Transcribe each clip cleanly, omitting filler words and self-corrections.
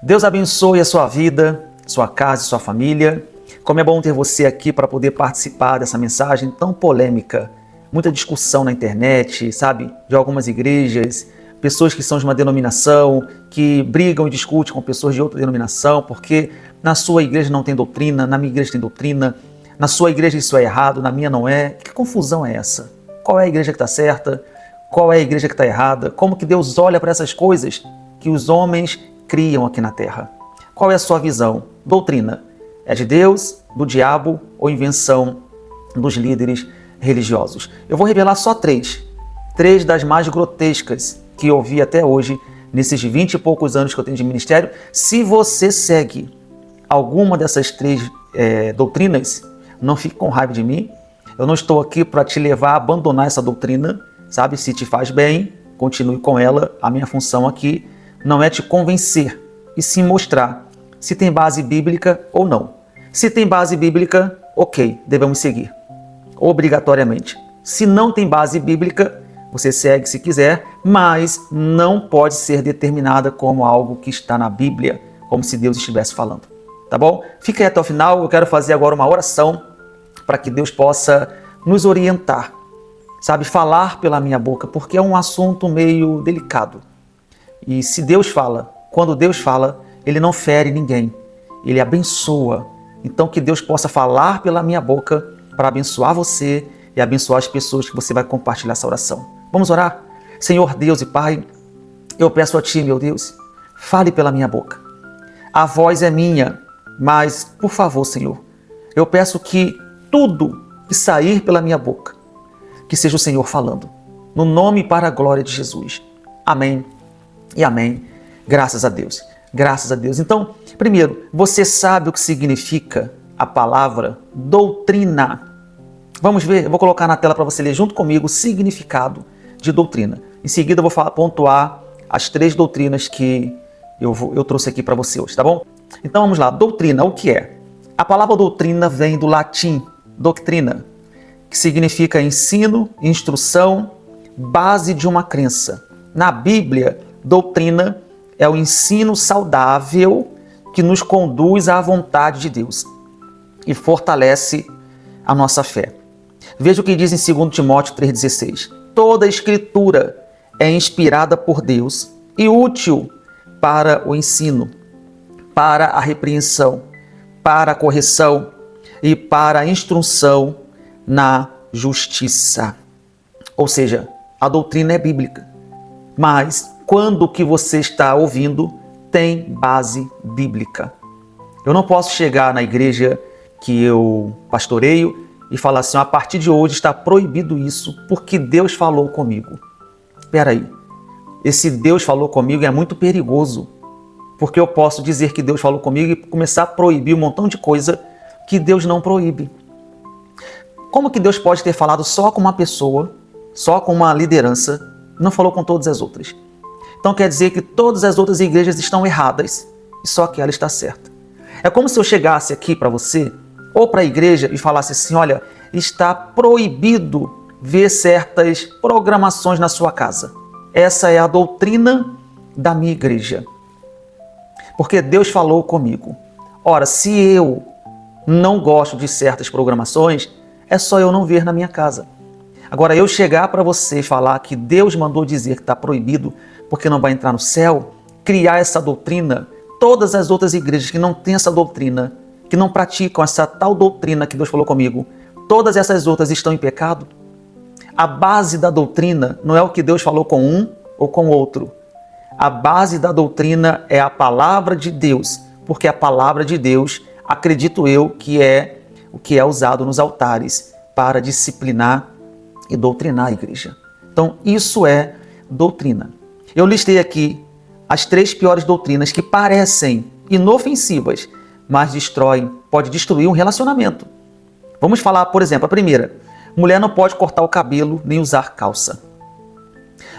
Deus abençoe a sua vida, sua casa e sua família. Como é bom ter você aqui para poder participar dessa mensagem tão polêmica. Muita discussão na internet, sabe? De algumas igrejas, pessoas que são de uma denominação, que brigam e discutem com pessoas de outra denominação, porque na sua igreja não tem doutrina, na minha igreja tem doutrina, na sua igreja isso é errado, na minha não é. Que confusão é essa? Qual é a igreja que está certa? Qual é a igreja que está errada? Como que Deus olha para essas coisas que os homens criam aqui na terra? Qual é a sua visão? Doutrina é de Deus, do diabo ou invenção dos líderes religiosos? Eu vou revelar só três das mais grotescas que eu ouvi até hoje, nesses 20 e poucos anos que eu tenho de ministério. Se você segue alguma dessas três doutrinas, não fique com raiva de mim. Eu não estou aqui para te levar a abandonar essa doutrina, sabe? Se te faz bem, continue com ela. A minha função aqui não é te convencer, e sim mostrar se tem base bíblica ou não. Se tem base bíblica, ok, devemos seguir, obrigatoriamente. Se não tem base bíblica, você segue se quiser, mas não pode ser determinada como algo que está na Bíblia, como se Deus estivesse falando, tá bom? Fica aí até o final, eu quero fazer agora uma oração para que Deus possa nos orientar, sabe, falar pela minha boca, porque é um assunto meio delicado. E se Deus fala, quando Deus fala, Ele não fere ninguém, Ele abençoa. Então que Deus possa falar pela minha boca para abençoar você e abençoar as pessoas que você vai compartilhar essa oração. Vamos orar? Senhor Deus e Pai, eu peço a Ti, meu Deus, fale pela minha boca. A voz é minha, mas, por favor, Senhor, eu peço que tudo que sair pela minha boca, que seja o Senhor falando, no nome e para a glória de Jesus. Amém e amém. Graças a Deus. Graças a Deus. Então, primeiro, você sabe o que significa a palavra doutrina? Vamos ver, eu vou colocar na tela para você ler junto comigo o significado de doutrina. Em seguida, eu vou pontuar as três doutrinas que eu trouxe aqui para você hoje, tá bom? Então, vamos lá. Doutrina, o que é? A palavra doutrina vem do latim, doctrina, que significa ensino, instrução, base de uma crença. Na Bíblia, doutrina é o ensino saudável que nos conduz à vontade de Deus e fortalece a nossa fé. Veja o que diz em 2 Timóteo 3,16. Toda a escritura é inspirada por Deus e útil para o ensino, para a repreensão, para a correção e para a instrução na justiça. Ou seja, a doutrina é bíblica, mas quando o que você está ouvindo tem base bíblica. Eu não posso chegar na igreja que eu pastoreio e falar assim, a partir de hoje está proibido isso porque Deus falou comigo. Espera aí, esse Deus falou comigo é muito perigoso, porque eu posso dizer que Deus falou comigo e começar a proibir um montão de coisa que Deus não proíbe. Como que Deus pode ter falado só com uma pessoa, só com uma liderança, não falou com todas as outras? Então quer dizer que todas as outras igrejas estão erradas e só que ela está certa. É como se eu chegasse aqui para você ou para a igreja e falasse assim, olha, está proibido ver certas programações na sua casa. Essa é a doutrina da minha igreja. Porque Deus falou comigo. Ora, se eu não gosto de certas programações, é só eu não ver na minha casa. Agora, eu chegar para você e falar que Deus mandou dizer que está proibido porque não vai entrar no céu, criar essa doutrina, todas as outras igrejas que não têm essa doutrina, que não praticam essa tal doutrina que Deus falou comigo, todas essas outras estão em pecado? A base da doutrina não é o que Deus falou com um ou com outro. A base da doutrina é a palavra de Deus, porque a palavra de Deus, acredito eu, que é o que é usado nos altares para disciplinar e doutrinar a igreja. Então, isso é doutrina. Eu listei aqui as três piores doutrinas que parecem inofensivas, mas pode destruir um relacionamento. Vamos falar, por exemplo, a primeira. Mulher não pode cortar o cabelo nem usar calça.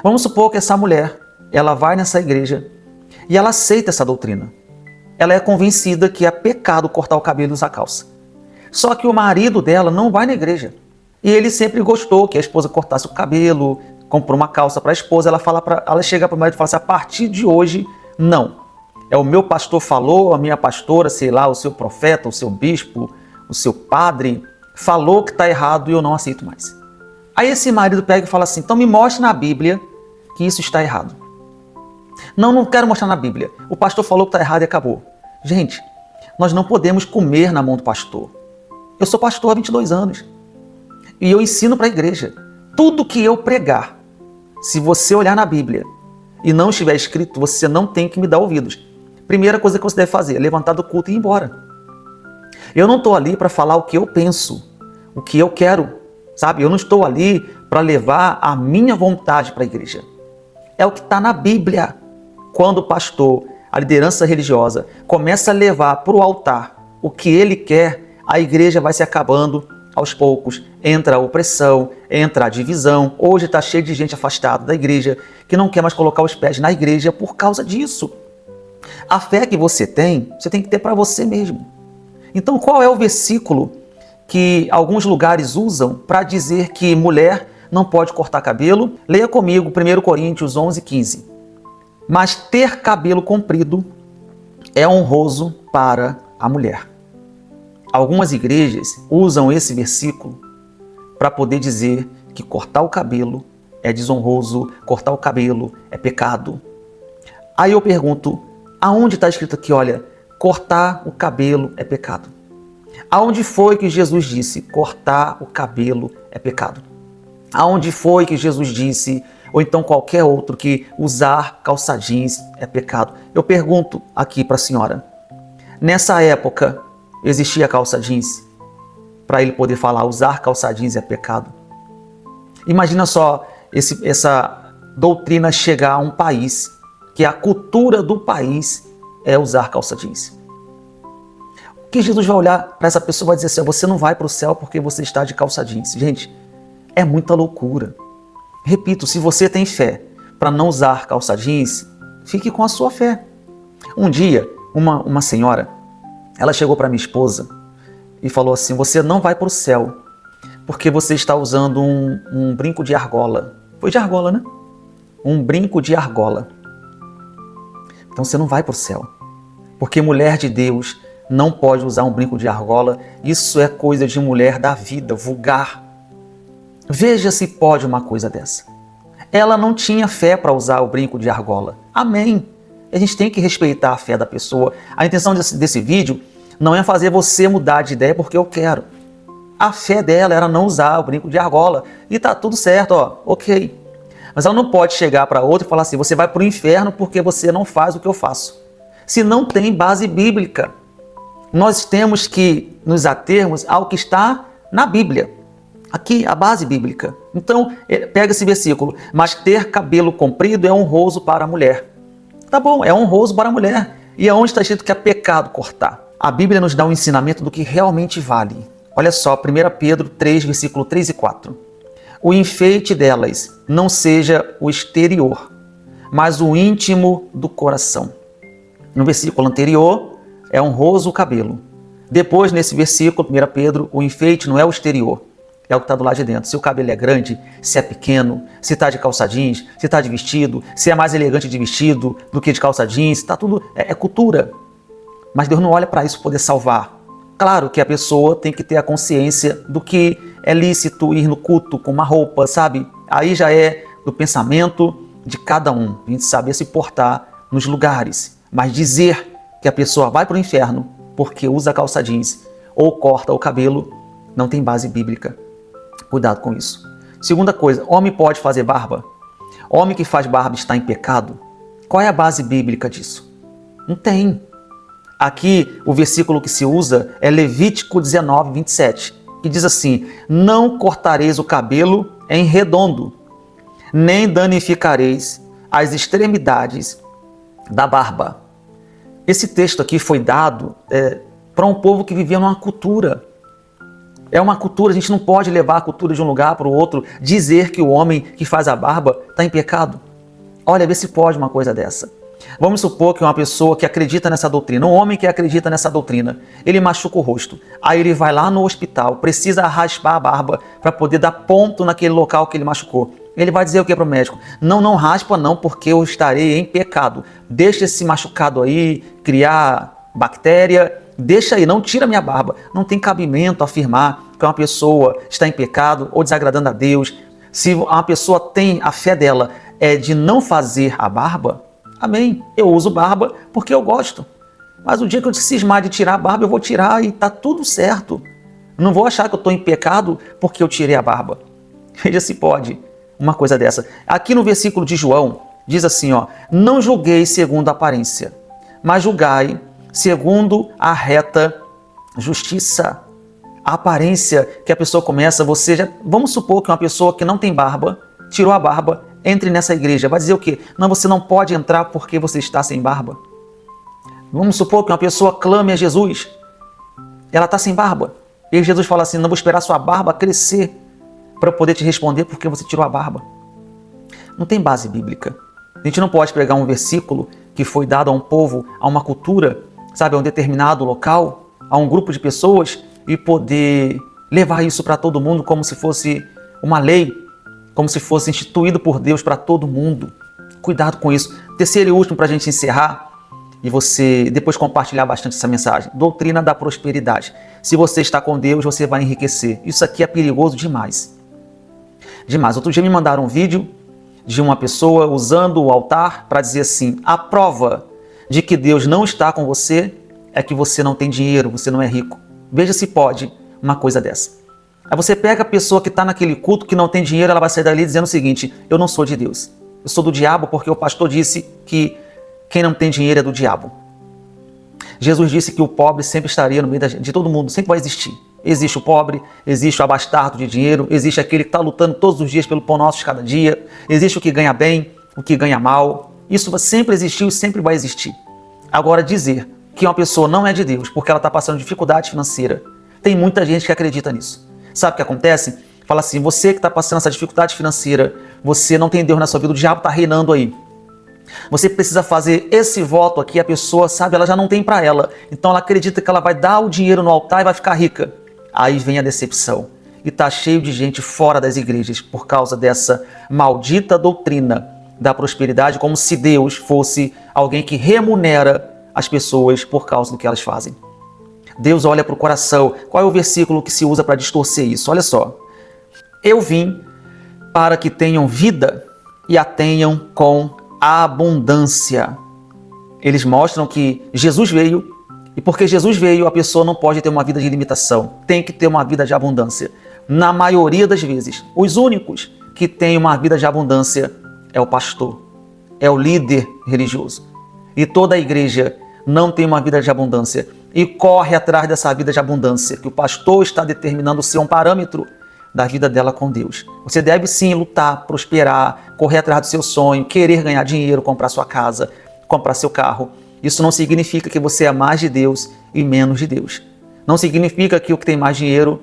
Vamos supor que essa mulher, ela vai nessa igreja e ela aceita essa doutrina. Ela é convencida que é pecado cortar o cabelo e usar calça. Só que o marido dela não vai na igreja. E ele sempre gostou que a esposa cortasse o cabelo, comprou uma calça para a esposa. Ela chega para o marido e fala assim, a partir de hoje, não. é o meu pastor falou, a minha pastora, sei lá, o seu profeta, o seu bispo, o seu padre, falou que está errado e eu não aceito mais. Aí esse marido pega e fala assim, então me mostre na Bíblia que isso está errado. Não, não quero mostrar na Bíblia. O pastor falou que está errado e acabou. Gente, nós não podemos comer na mão do pastor. Eu sou pastor há 22 anos e eu ensino para a igreja. Tudo que eu pregar, se você olhar na Bíblia e não estiver escrito, você não tem que me dar ouvidos. Primeira coisa que você deve fazer é levantar do culto e ir embora. Eu não estou ali para falar o que eu penso, o que eu quero, sabe? Eu não estou ali para levar a minha vontade para a igreja. É o que está na Bíblia. Quando o pastor, a liderança religiosa, começa a levar para o altar o que ele quer, a igreja vai se acabando aos poucos. Entra a opressão, entra a divisão. Hoje está cheio de gente afastada da igreja, que não quer mais colocar os pés na igreja por causa disso. A fé que você tem que ter para você mesmo. Então, qual é o versículo que alguns lugares usam para dizer que mulher não pode cortar cabelo? Leia comigo 1 Coríntios 11:15. Mas ter cabelo comprido é honroso para a mulher. Algumas igrejas usam esse versículo para poder dizer que cortar o cabelo é desonroso, cortar o cabelo é pecado. Aí eu pergunto, aonde está escrito aqui, olha, cortar o cabelo é pecado? Aonde foi que Jesus disse cortar o cabelo é pecado? Aonde foi que Jesus disse, ou então qualquer outro, que usar calça jeans é pecado? Eu pergunto aqui para a senhora, nessa época existia calça jeans? Para ele poder falar, usar calça jeans é pecado? Imagina só essa doutrina chegar a um país, que a cultura do país é usar calça jeans. O que Jesus vai olhar para essa pessoa e vai dizer assim, você não vai para o céu porque você está de calça jeans. Gente, é muita loucura. Repito, se você tem fé para não usar calça jeans, fique com a sua fé. Um dia, uma senhora, ela chegou para minha esposa e falou assim, você não vai para o céu porque você está usando um brinco de argola. Foi de argola, né? Um brinco de argola. Então você não vai para o céu. Porque mulher de Deus não pode usar um brinco de argola. Isso é coisa de mulher da vida, vulgar. Veja se pode uma coisa dessa. Ela não tinha fé para usar o brinco de argola. Amém. A gente tem que respeitar a fé da pessoa. A intenção desse vídeo não é fazer você mudar de ideia porque eu quero. A fé dela era não usar o brinco de argola. E tá tudo certo, ó, ok. Mas ela não pode chegar para outra e falar assim, você vai para o inferno porque você não faz o que eu faço. Se não tem base bíblica. Nós temos que nos atermos ao que está na Bíblia. Aqui, a base bíblica. Então, pega esse versículo. Mas ter cabelo comprido é honroso para a mulher. Tá bom, é honroso para a mulher. E aonde está escrito que é pecado cortar? A Bíblia nos dá um ensinamento do que realmente vale. Olha só, 1 Pedro 3, versículo 3 e 4. O enfeite delas não seja o exterior, mas o íntimo do coração. No versículo anterior, é honroso o cabelo. Depois, nesse versículo, 1 Pedro, o enfeite não é o exterior, é o que está do lado de dentro. Se o cabelo é grande, se é pequeno, se está de calça jeans, se está de vestido, se é mais elegante de vestido do que de calça jeans, está tudo, é cultura. Mas Deus não olha para isso poder salvar. Claro que a pessoa tem que ter a consciência do que é lícito ir no culto com uma roupa, sabe? Aí já é do pensamento de cada um. A gente saber se portar nos lugares. Mas dizer que a pessoa vai para o inferno porque usa calça jeans ou corta o cabelo, não tem base bíblica. Cuidado com isso. Segunda coisa, homem pode fazer barba? Homem que faz barba está em pecado? Qual é a base bíblica disso? Não tem. Aqui, o versículo que se usa é Levítico 19, 27, que diz assim, não cortareis o cabelo em redondo, nem danificareis as extremidades da barba. Esse texto aqui foi dado para um povo que vivia numa cultura. É uma cultura, a gente não pode levar a cultura de um lugar para o outro, dizer que o homem que faz a barba está em pecado. Olha, vê se pode uma coisa dessa. Vamos supor que uma pessoa que acredita nessa doutrina, um homem que acredita nessa doutrina, ele machuca o rosto. Aí ele vai lá no hospital, precisa raspar a barba para poder dar ponto naquele local que ele machucou. Ele vai dizer o que para o médico? Não raspa não, porque eu estarei em pecado. Deixa esse machucado aí, criar bactéria, deixa aí, não tira minha barba. Não tem cabimento afirmar que uma pessoa está em pecado ou desagradando a Deus. Se uma pessoa tem a fé dela de não fazer a barba, amém, eu uso barba porque eu gosto. Mas o dia que eu cismar de tirar a barba, eu vou tirar e está tudo certo. Não vou achar que eu estou em pecado porque eu tirei a barba. Veja se pode uma coisa dessa. Aqui no versículo de João, diz assim, ó, não julguei segundo a aparência, mas julgai segundo a reta justiça. A aparência que a pessoa começa, vamos supor que uma pessoa que não tem barba, tirou a barba, entre nessa igreja, vai dizer o quê? Não, você não pode entrar porque você está sem barba. Vamos supor que uma pessoa clame a Jesus, ela está sem barba, e Jesus fala assim, não vou esperar sua barba crescer para poder te responder porque você tirou a barba. Não tem base bíblica. A gente não pode pegar um versículo que foi dado a um povo, a uma cultura, sabe, a um determinado local, a um grupo de pessoas e poder levar isso para todo mundo como se fosse uma lei, como se fosse instituído por Deus para todo mundo. Cuidado com isso. Terceiro e último para a gente encerrar e você depois compartilhar bastante essa mensagem. Doutrina da prosperidade. Se você está com Deus, você vai enriquecer. Isso aqui é perigoso demais. Demais. Outro dia me mandaram um vídeo de uma pessoa usando o altar para dizer assim, a prova de que Deus não está com você é que você não tem dinheiro, você não é rico. Veja se pode uma coisa dessa. Aí você pega a pessoa que está naquele culto, que não tem dinheiro, ela vai sair dali dizendo o seguinte, eu não sou de Deus, eu sou do diabo porque o pastor disse que quem não tem dinheiro é do diabo. Jesus disse que o pobre sempre estaria no meio de todo mundo, sempre vai existir. Existe o pobre, existe o abastardo de dinheiro, existe aquele que está lutando todos os dias pelo pão nosso de cada dia, existe o que ganha bem, o que ganha mal. Isso sempre existiu e sempre vai existir. Agora, dizer que uma pessoa não é de Deus porque ela está passando dificuldade financeira, tem muita gente que acredita nisso. Sabe o que acontece? Fala assim, você que está passando essa dificuldade financeira, você não tem Deus na sua vida, o diabo está reinando aí. Você precisa fazer esse voto aqui, a pessoa, sabe, ela já não tem para ela. Então ela acredita que ela vai dar o dinheiro no altar e vai ficar rica. Aí vem a decepção. E está cheio de gente fora das igrejas por causa dessa maldita doutrina da prosperidade, como se Deus fosse alguém que remunera as pessoas por causa do que elas fazem. Deus olha para o coração. Qual é o versículo que se usa para distorcer isso? Olha só. Eu vim para que tenham vida e a tenham com abundância. Eles mostram que Jesus veio e porque Jesus veio, a pessoa não pode ter uma vida de limitação, tem que ter uma vida de abundância. Na maioria das vezes, os únicos que têm uma vida de abundância é o pastor, é o líder religioso. E toda a igreja não tem uma vida de abundância e corre atrás dessa vida de abundância, que o pastor está determinando ser um parâmetro da vida dela com Deus. Você deve sim lutar, prosperar, correr atrás do seu sonho, querer ganhar dinheiro, comprar sua casa, comprar seu carro. Isso não significa que você é mais de Deus e menos de Deus. Não significa que o que tem mais dinheiro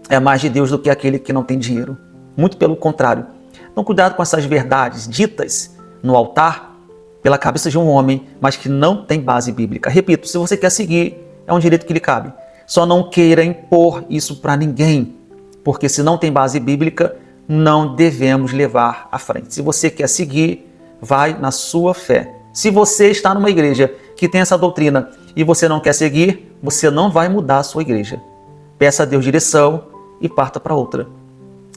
é mais de Deus do que aquele que não tem dinheiro. Muito pelo contrário. Então cuidado com essas verdades ditas no altar pela cabeça de um homem, mas que não tem base bíblica. Repito, se você quer seguir, é um direito que lhe cabe. Só não queira impor isso para ninguém, porque se não tem base bíblica, não devemos levar à frente. Se você quer seguir, vai na sua fé. Se você está numa igreja que tem essa doutrina e você não quer seguir, você não vai mudar a sua igreja. Peça a Deus direção e parta para outra.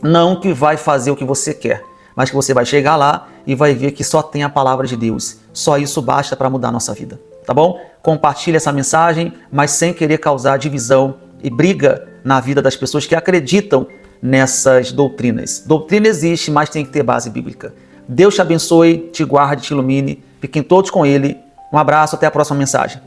Não que vai fazer o que você quer, mas que você vai chegar lá e vai ver que só tem a palavra de Deus. Só isso basta para mudar a nossa vida, tá bom? Compartilhe essa mensagem, mas sem querer causar divisão e briga na vida das pessoas que acreditam nessas doutrinas. Doutrina existe, mas tem que ter base bíblica. Deus te abençoe, te guarde, te ilumine. Fiquem todos com Ele. Um abraço, até a próxima mensagem.